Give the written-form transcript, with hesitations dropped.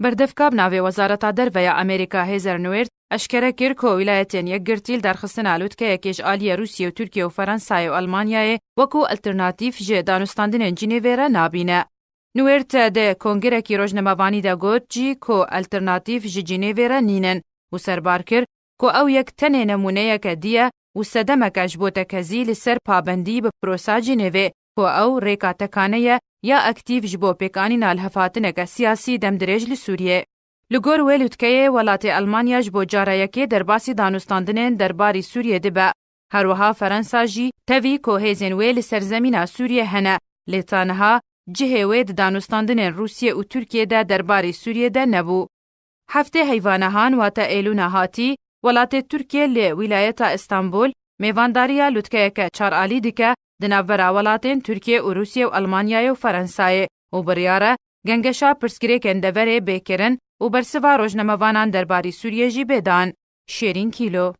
بەردەفکە بناوێ وەزارەتا دەرڤەیە ئەمریکا هێزەر نوێرد ئەشکەرە کرد کۆ ویلایەتێن یەکگرتیل دەرخستنا لوتکەیەکێش ئالیە رووسیە و تورکیە و فەرەنسای و ئەڵمانیایە وەکو ئەلترناتیف ژێ دانوستاندنên جینێڤێرە نابینە. نوێرد دێ کۆنگرێکی ڕۆژنەمەڤانی دەگوت جی کۆ ئەلترناتیف ji جینێڤێرە نینن و سەربار کرد کۆ ئەو یەک تەنێ نەمونەیەکە دیە و سەدەمەکە ji بۆ تەکەزی لەسەر پابەندی بە پرۆسا جینێڤێ کۆ ئەو ڕێکاتەکانەیە یا ئەکتیڤ ji بۆ پێکانîna hilhefatineke siyasî demdirêj li Sûriyê. Li gor wê lûtkeyê welatê Almanya ji bo careyekê derbasî danûstandinên derbarî Sûriyê dibe. Herwiha Ferensa jî tevî ku hêzên wê li serzemîna Sûriyê hene, lê tanha cihê wê di danûstandinên Rûsye û Tirkiye de derbarî Sûriyê de nebû. Heftê heyvanehan wate êlûna hatî, welatê Tirkiye li wîlayeta Îstanbul mêvandariya lûtkeyeke çaralî dike di navbera welatên Tirkiye û Rûsye û Almanyayê û Ferensayê û biryar e gengeşa pirsgirêkên deverê bêkirin û bersiva rojnamevanan derbarî Sûriyê jî bêdan. Şêrîn Kîlo